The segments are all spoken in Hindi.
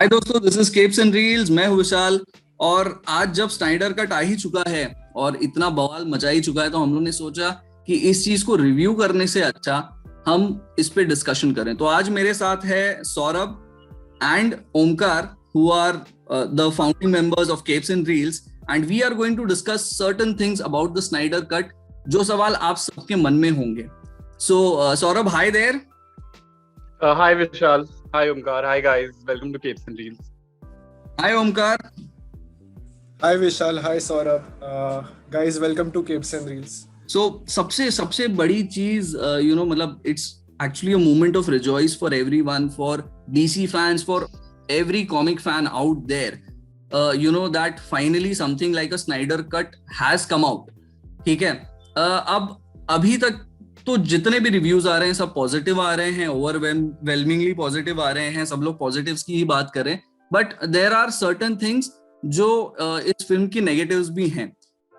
हाय दोस्तों, this is keeps and reels. मैं हूं विशाल। और आज जब स्नाइडर कट आ ही चुका है और इतना बवाल मचा ही चुका है, तो हम लोगों ने सोचा कि इस चीज को रिव्यू करने से अच्छा हम इस पे डिस्कशन करें। तो आज मेरे साथ है Saurabh and Omkar, who are the founding members of Capes and Reels, and we are going to discuss certain things about the Snyder cut, जो सवाल आप सबके मन में होंगे। So Saurabh, hi there. Hi Vishal. Hi Omkar. Hi guys. Welcome to Capes and Reels. Hi Omkar. Hi Vishal, hi Saurabh. Guys, welcome to Capes and Reels. So सबसे सबसे बड़ी चीज, मतलब it's actually a moment of rejoice for everyone, for DC fans, for every comic fan out there, that finally something like a Snyder cut has come out. ठीक है। अब अभी तक तो जितने भी रिव्यूज आ रहे हैं सब पॉजिटिव आ रहे हैं, ओवरवेलमिंगली पॉजिटिव आ रहे हैं, सब लोग पॉजिटिव्स की ही बात करें। But there are certain things जो इस फिल्म की नेगेटिव्स भी हैं।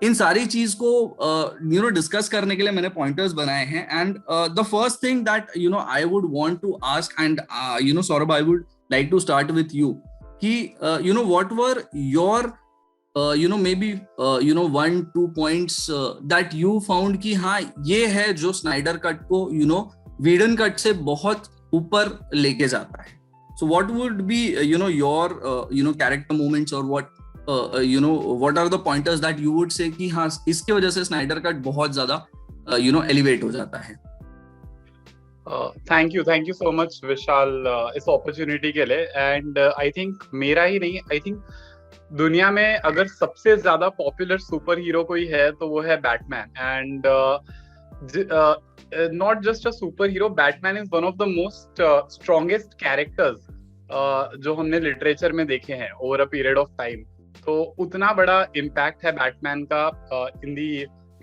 इन सारी चीज को डिस्कस करने के लिए मैंने पॉइंटर्स बनाए हैं। And the first thing that I would want to ask, and Saurabh, I would like to start with you कि what were your maybe 1-2 points that you found कि हाँ ये है जो स्नाइडर कट को वीडन कट से बहुत ऊपर लेके जाता है। So what would be your character moments, or what are the pointers that you would say कि हाँ इसके वजह से स्नाइडर कट बहुत ज्यादा एलिवेट हो जाता है। Thank you so much Vishal इस opportunity के लिए। And I think मेरा ही नहीं, I think दुनिया में अगर सबसे ज्यादा पॉपुलर सुपर हीरो कोई है तो वो है Batman. And not just a super hero, Batman is one of the most strongest characters जो हमने लिटरेचर में देखे हैं over a period of time. तो उतना बड़ा इम्पैक्ट है बैटमैन का इन दी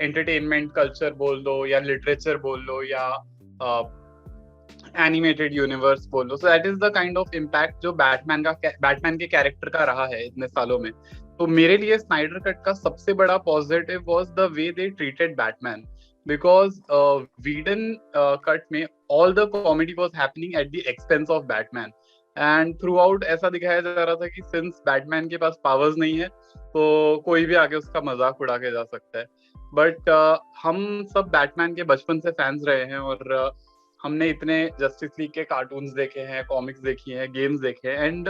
एंटरटेनमेंट कल्चर बोल दो, या लिटरेचर बोल लो, या एनिमेटेड यूनिवर्स बोल लो। So that is the kind of impact जो बैटमैन के कैरेक्टर का रहा है इतने सालों में। तो मेरे लिए स्नाइडर कट का सबसे बड़ा positive was the way they treated Batman, because Whedon cut में all the comedy was happening at the expense of Batman. And throughout ऐसा दिखाया जा रहा था कि सिंस बैटमैन के पास पावर्स नहीं है तो कोई भी आके उसका मजाक उड़ा के जा सकता है। बट हम सब बैटमैन के बचपन से फैंस रहे हैं, और हमने इतने जस्टिस लीग के कार्टून्स देखे हैं, कॉमिक्स देखी हैं, गेम्स देखे हैं, and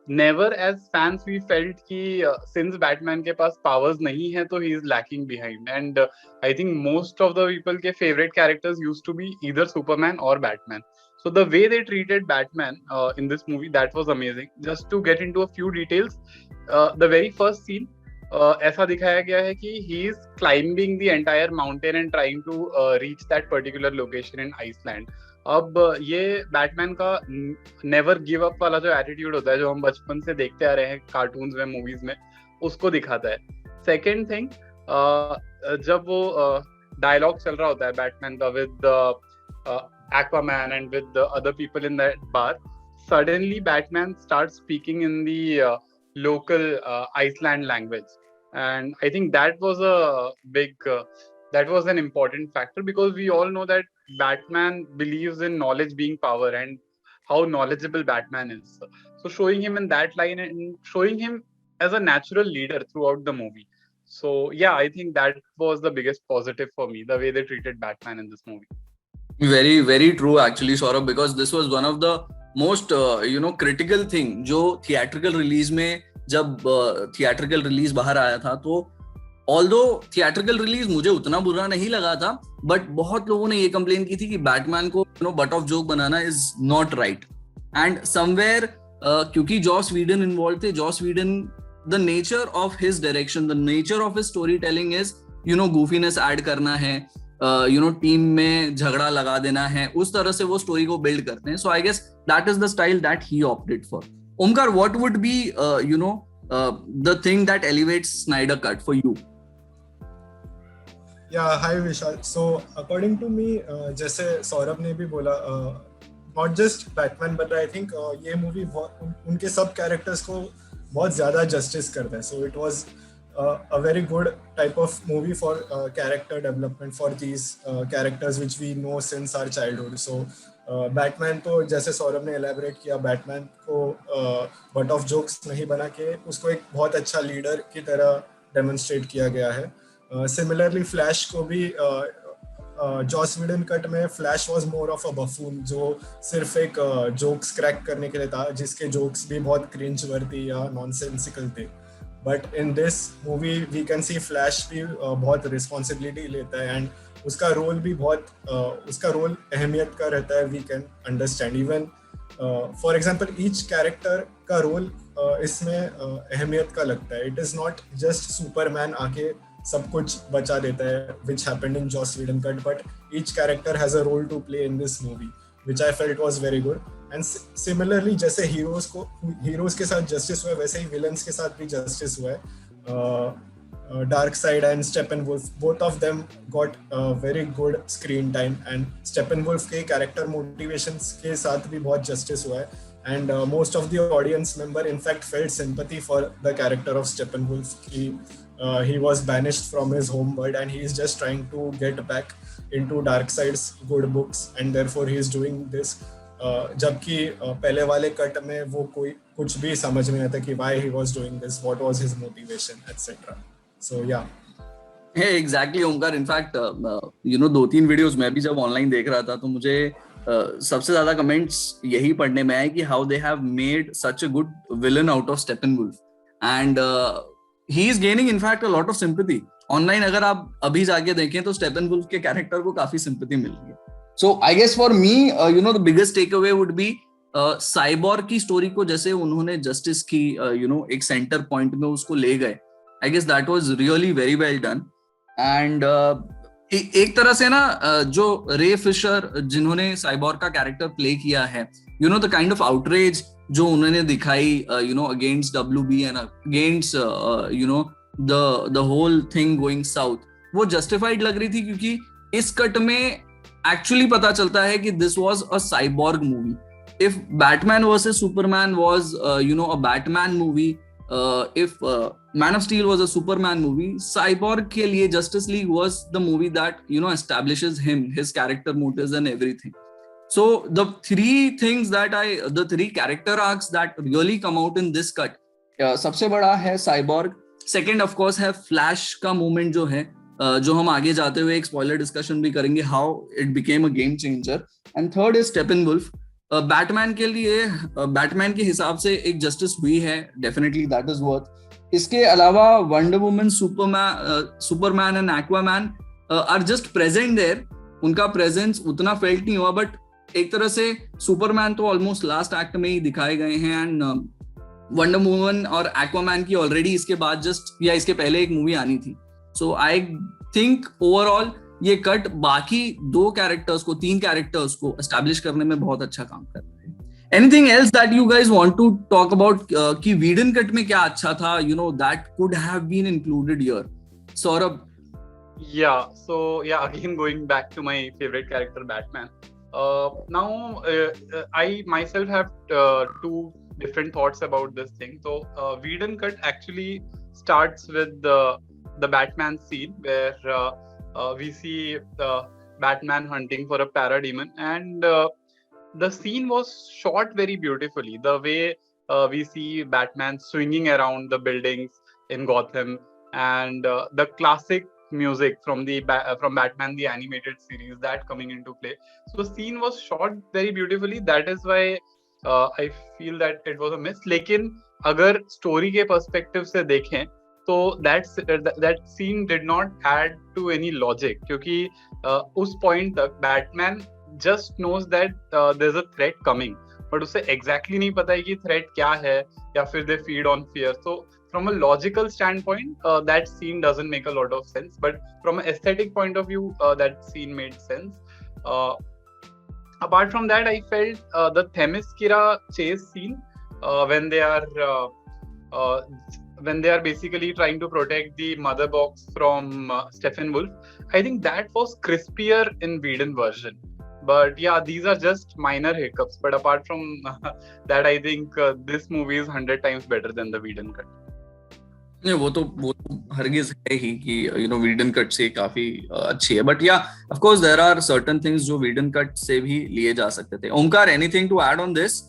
never as fans we felt कि सिंस बैटमैन के पास पावर्स नहीं है तो he is lacking behind. And I think most of the people के favourite characters used to be either Superman और Batman. So the way they treated Batman in this movie, that was amazing. Just to get into a few details, the very first scene ऐसा दिखाया गया है कि he is climbing the entire mountain and trying to reach that particular location in Iceland. अब ये बैटमैन का नेवर गिव अप वाला जो एटीट्यूड होता है, जो हम बचपन से देखते आ रहे हैं कार्टून्स में, मूवीज में, उसको दिखाता है। सेकेंड थिंग, जब वो डायलॉग चल रहा होता है बैटमैन का with Aquaman and with the other people in that bar, suddenly Batman starts speaking in the local Iceland language. And I think that was that was an important factor, because we all know that Batman believes in knowledge being power and how knowledgeable Batman is. So showing him in that line and showing him as a natural leader throughout the movie. So yeah, I think that was the biggest positive for me, the way they treated Batman in this movie. Very very true actually, Saurabh, because this was one of the most critical thing जो थिएट्रिकल रिलीज में, जब थिएट्रिकल रिलीज बाहर आया था, तो ऑल्दो थिएट्रिकल रिलीज मुझे उतना बुरा नहीं लगा था, बट बहुत लोगों ने ये कंप्लेन की थी कि बैटमैन को बट ऑफ जोक बनाना is not right. And somewhere क्योंकि जॉस व्हीडन इन्वॉल्व थे, Joss Whedon, the nature of his direction, the nature of his story telling is goofiness add करना है, टीम में झगड़ा लगा देना है, उस तरह से वो स्टोरी को बिल्ड करते हैं। So I guess that is the style that he opted for. Omkar, what would be the thing that elevates Snyder cut for you? Hi Vishal. So according to me, जैसे सौरभ ने भी बोला, not just Batman, but I think ये मूवी उनके सब कैरेक्टर्स को बहुत ज़्यादा जस्टिस करता है. So it was a very good type of movie for character development for these characters which we know since our childhood. So Batman तो जैसे सौरभ ने एलैबोरेट किया, बैटमैन को बट ऑफ जोक्स नहीं बना के उसको एक बहुत अच्छा लीडर की तरह डेमोन्स्ट्रेट किया गया है. सिमिलरली फ्लैश को भी जॉस व्हीडन कट में flash was more of a buffoon, जो सिर्फ एक जोक्स क्रैक करने के लिए था, जिसके जोक्स भी बहुत क्रिंज वर्दी या नॉनसेंसिकल थे. But in this movie we can see flash भी बहुत रिस्पॉन्सिबिलिटी लेता है एंड उसका रोल भी बहुत उसका रोल अहमियत का रहता है. We can understand even for example each character का रोल इसमें अहमियत का लगता है. It is not just Superman आके सब कुछ बचा देता है which happened in Joss Whedon cut, but each character has a role to play in this movie which I felt was very good. And similarly जैसे हीरोज के साथ जस्टिस हुआ है वैसे ही विलन्स के साथ भी जस्टिस हुआ है. Darkseid and Steppenwolf, both of them got very good screen time and Steppenwolf के character motivations के साथ भी बहुत justice हुआ है and most of the audience member in fact felt sympathy for the character of Steppenwolf. He was banished from his home world and he is just trying to get back into Darkseid's good books and therefore he is doing this. जबकि पहले वाले कट में वो कोई कुछ भी समझ में नहीं आता कि why he was doing this, what was his motivation, etc. So yeah. Hey, exactly, Omkar. In fact you know 2-3 videos मैं भी जब ऑनलाइन देख रहा था तो मुझे सबसे ज्यादा कमेंट्स यही पढ़ने में आए कि how they have made such a good villain out of Steppenwolf and he is gaining in fact a lot of sympathy online. अगर आप अभी जाके देखें तो स्टेपनवुल्फ के कैरेक्टर को काफी सिंपैथी मिल रही है. So I guess for me you know the biggest take away would be Cyborg की स्टोरी को जैसे उन्होंने जस्टिस की यू नो एक सेंटर पॉइंट में उसको ले गए. I guess that was really very well done. And एक तरह से ना जो रे फिशर जिन्होंने साइबॉर्ग का कैरेक्टर प्ले किया है, you know the kind of outrage जो उन्होंने दिखाई you know against WB and against you know the whole thing going south, वो justified लग रही थी क्योंकि इस कट में actually पता चलता है कि this was a cyborg movie. If Batman versus Superman was you know a Batman movie, if Man of Steel was a Superman movie, Cyborg के लिए Justice League was the movie that you know establishes him, his character motives and everything. So the three character arcs that really come out in this cut, सबसे बड़ा है Cyborg. Second of course है Flash का moment जो है, जो हम आगे जाते हुए एक spoiler discussion भी करेंगे how it became a game changer. And third is Steppenwolf. Batman के लिए बैटमैन के हिसाब से एक जस्टिस हुई है, डेफिनेटली दैट इज वर्थ. इसके अलावा Wonder Woman, Superman and Aquaman are just present there. उनका प्रेजेंस उतना फेल्ट नहीं हुआ, बट एक तरह से सुपरमैन तो ऑलमोस्ट लास्ट एक्ट में ही दिखाए गए हैं एंड वंडर वुमन और एक्वामैन की ऑलरेडी इसके बाद जस्ट या इसके पहले एक मूवी आनी थी. सो आई थिंक ओवरऑल ये कट बाकी 3 कैरेक्टर्स को एस्टैब्लिश करने में बहुत अच्छा काम कर रहे हैं. Anything else that you guys want to talk about कि वीडन कट में क्या अच्छा था, you know that could have been included here? Saurabh? Again going back to my favorite character Batman. Now I myself have 2 different thoughts about this thing. So Whedon cut actually starts with the Batman scene where we see Batman hunting for a parademon, and the scene was shot very beautifully. The way we see Batman swinging around the buildings in Gotham, and the classic music from Batman the animated series that coming into play. So the scene was shot very beautifully. That is why I feel that it was a miss. लेकिन अगर story के perspective से देखें तो that scene did not add to any logic, क्योंकि उस point तक Batman just knows that there's a threat coming, but उसे exactly नहीं पता है कि threat क्या है, या फिर they feed on fear. So from a logical standpoint, that scene doesn't make a lot of sense, but from an aesthetic point of view, that scene made sense. Apart from that, I felt the Themyscira chase scene when they are basically trying to protect the mother box from Steppenwolf, I think that was crispier in Whedon version. But yeah, these are just minor hiccups. But apart from that, I think this movie is 100 times better than the Whedon cut. नहीं, वो तो हरगिज है ही कि वीडन कट से काफी अच्छी है, बट या of course there are certain things जो वीडन कट से भी लिए जा सकते थे. Omkar, anything to add on this?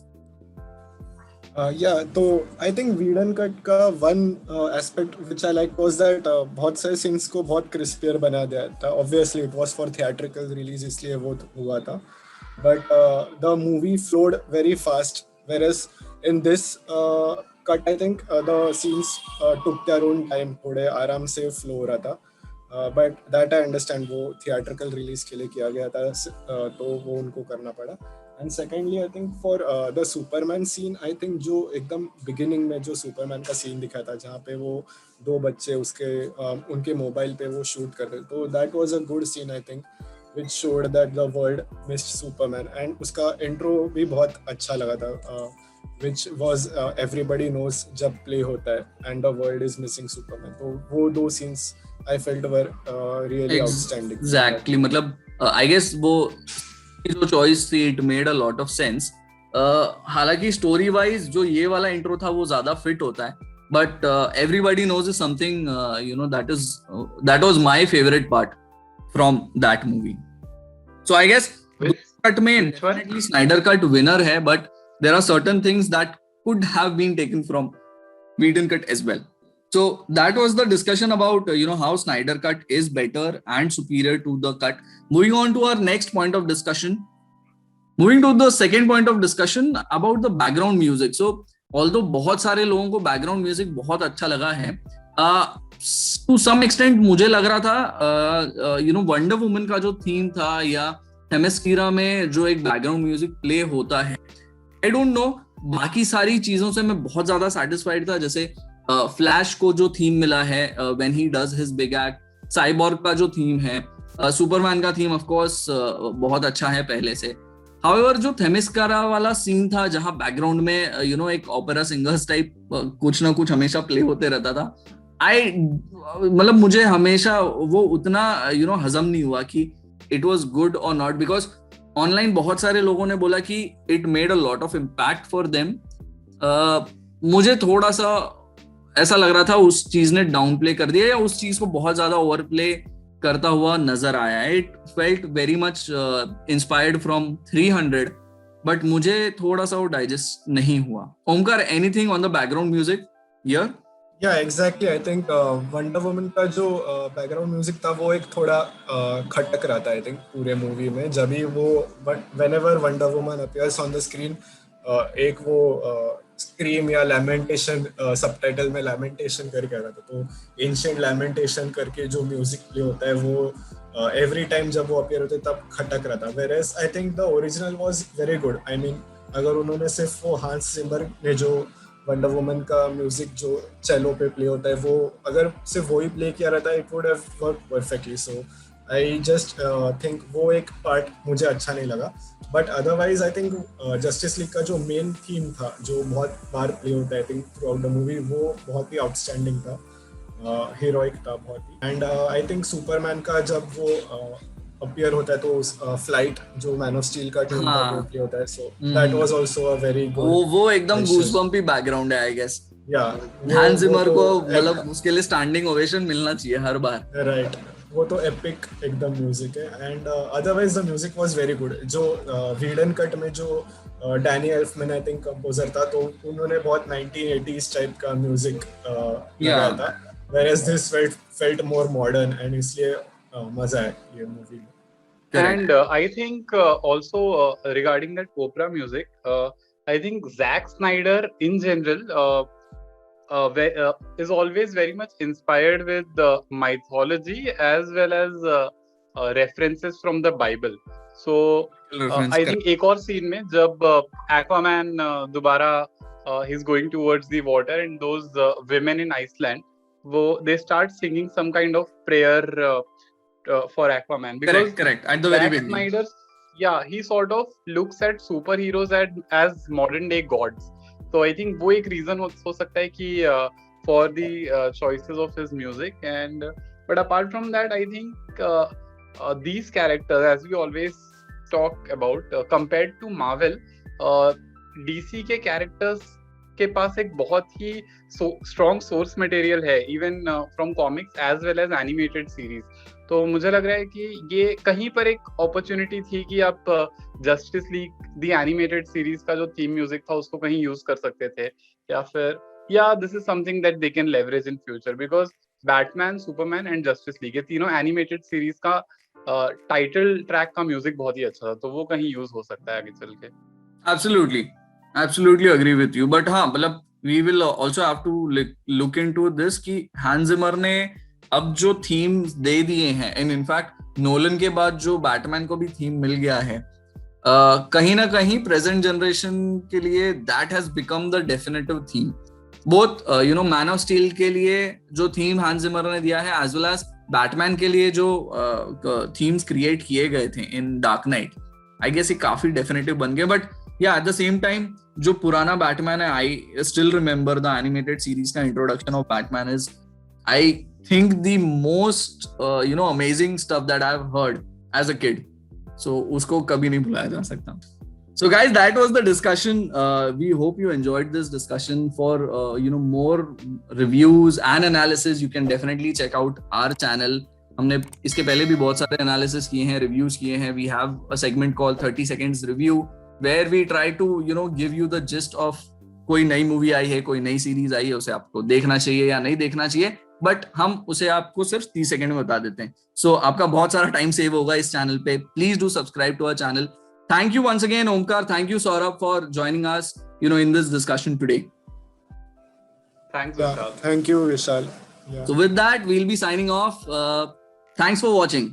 तो आई थिंक वीडन कट का one aspect which I like was that बहुत सारे सीन्स को बहुत क्रिस्पियर बना दिया था. Obviously it was for theatrical release, इसलिए वो हुआ था, but the movie flowed very fast, whereas in this cut I think the scenes took their own time, थोड़े आराम से फ्लो हो रहा था, बट दैट आई अंडरस्टैंड, वो थिएट्रिकल रिलीज के लिए किया गया था, तो वो उनको करना पड़ा. And secondly I think for the Superman scene, I think जो एकदम बिगिनिंग में जो सुपरमैन का सीन दिखा था जहाँ पे वो दो बच्चे उसके उनके मोबाइल पे वो शूट कर रहे, तो that was a good scene I think, which showed that the world missed Superman. And उसका intro भी बहुत अच्छा लगा था, which was everybody knows जब play होता है and the world is missing Superman. तो वो दो scenes I felt were really outstanding. Exactly, मतलब I guess वो जो choice थी, it made a lot of sense. हालांकि story wise जो ये वाला intro था वो ज़्यादा fit होता है, but everybody knows is something that was my favorite part from that movie. So I guess cut में definitely Snyder cut winner है, but there are certain things that could have been taken from Whedon cut as well. So that was the discussion about how Snyder cut is better and superior to the cut. Moving on to our next point of discussion. Moving to the second point of discussion about the background music. So although बहुत सारे लोगों को background music बहुत अच्छा लगा है, to some extent मुझे लग रहा था वंडर वुमन का जो थीम था या थेमेस्कीरा में जो एक बैकग्राउंड म्यूजिक प्ले होता है, आई डोंट नो, बाकी सारी चीजों से मैं बहुत ज्यादा सेटिस्फाइड था. जैसे फ्लैश को जो थीम मिला है when he does his big act, cyborg का जो थीम है, सुपरमैन का थीम ऑफ कोर्स बहुत अच्छा है पहले से. हाउएवर जो थेमेस्कीरा वाला सीन था जहां बैकग्राउंड में एक ओपेरा सिंगर्स टाइप कुछ ना कुछ हमेशा प्ले होते रहता था, मतलब मुझे हमेशा वो उतना हजम नहीं हुआ कि इट वाज गुड और नॉट, बिकॉज ऑनलाइन बहुत सारे लोगों ने बोला कि it made a lot of impact for them. मुझे थोड़ा सा ऐसा लग रहा था उस चीज ने डाउन प्ले कर दिया या उस चीज को बहुत ज्यादा ओवर प्ले करता हुआ नजर आया. It felt very much inspired from 300, but मुझे थोड़ा सा वो डाइजेस्ट नहीं हुआ. Omkar, anything on the background music here? Yeah, exactly. I think wonder woman का जो बैकग्राउंड म्यूजिक था वो एक थोड़ा खटक रहा था आई थिंक पूरे मूवी में. जब भी वो whenever wonder woman appears on the screen, एक वो स्क्रीम या लैमेंटेशन, सबटाइटल में लैमेंटेशन करके आ रहा था, तो एंशिएंट लैमेंटेशन करके जो म्यूजिक प्ले होता है वो एवरी टाइम जब वो अपीयर होते तब खटक रहा था. whereas I think the original was very good. I mean अगर उन्होंने सिर्फ वो हांस जिमर ने जो वंडर वुमन का म्यूजिक जो चेलो पे प्ले होता है वो अगर सिर्फ वही प्ले किया रहता है, it would have work perfectly. So I just think वो एक पार्ट मुझे अच्छा नहीं लगा, but otherwise I think justice league का जो मेन थीम था जो बहुत बार प्ले होता है I think through out the movie, वो बहुत ही आउटस्टैंडिंग था, हीरोइक था बहुत ही. एंड आई थिंक सुपरमैन का जब वो अपीयर होता है तो फ्लाइट जो मैन ऑफ स्टील का टीम का प्ले होता है, so that was also a very good. वो एकदम गूज़बम्पी बैकग्राउंड है आई गेस. या हांस जिमर को मतलब उसके लिए स्टैंडिंग ओवेशन मिलना चाहिए हर बार. राइट, वो तो एपिक एकदम म्यूजिक है. And otherwise the music was very good. जो वीडन कट में जो डैनी एल्फमैन आई थिंक कंपोजर था, तो उन्होंने बहुत 1980s टाइप का म्यूजिक लगाया था, whereas this felt more modern, and इसलिए मजा है ये मूवी में. And I think also regarding that opera music, I think Zack Snyder in general is always very much inspired with the mythology as well as references from the Bible. So I think एक और scene में जब Aquaman दोबारा he's going towards the water and those women in Iceland, they start singing some kind of prayer for Aquaman, because correct at the very beginning. Snyder, he sort of looks at superheroes as modern day gods. So I think वो एक reason हो सकता है कि for the choices of his music. And but apart from that, I think these characters, as we always talk about, compared to Marvel, DC के characters के पास एक बहुत ही स्ट्रॉन्ग सोर्स मटेरियल है, even from comics as well as animated series. तो मुझे लग रहा है कि ये कहीं पर एक अपॉर्चुनिटी थी कि आप justice league the animated series का जो थीम म्यूजिक था उसको कहीं यूज कर सकते थे, या फिर this is something that they can leverage in future, because Batman, Superman and justice league ये तीनों एनिमेटेड सीरीज का टाइटल ट्रैक का म्यूजिक बहुत ही अच्छा था, तो वो कहीं यूज हो सकता है आगे चल के। Absolutely agree with you. But हाँ, मतलब we will also have to look into this कि हैंस जिमर ने अब जो थीम्स दे दिए हैं, एंड इनफैक्ट नोलन के बाद जो बैटमैन को भी थीम मिल गया है, कहीं ना कहीं प्रेजेंट जनरेशन के लिए that has become the definitive theme. Both man of steel के लिए जो थीम हैंस जिमर ने दिया है, एज वेल एज बैटमैन के लिए जो थीम्स क्रिएट किए गए थे in Dark Knight, I guess ये काफी डेफिनेटिव बन गए। बट या एट द सेम टाइम जो पुराना बैटमैन है, I still remember the animated series का introduction of Batman is, I think the most amazing stuff that I've heard as a kid. So usko kabhi nahi bhulaya ja sakta. So guys, that was the discussion. We hope you enjoyed this discussion. For more reviews and analysis, you can definitely check out our channel. हमने इसके पहले भी बहुत सारे analysis किए हैं, reviews किए हैं. We have a segment called 30 seconds review where we try to give you the gist of कोई नई मूवी आई है, कोई नई सीरीज आई है, उसे आपको देखना चाहिए या नहीं देखना चाहिए, बट हम उसे आपको सिर्फ 30 सेकंड में बता देते हैं। सो आपका बहुत सारा टाइम सेव होगा इस चैनल पे। Please do subscribe to our channel. Thank you once again Omkar, thank you Saurabh for joining us in this discussion today. Thanks Vishal. Thank you Vishal. So with that we'll be signing off. Thanks for watching.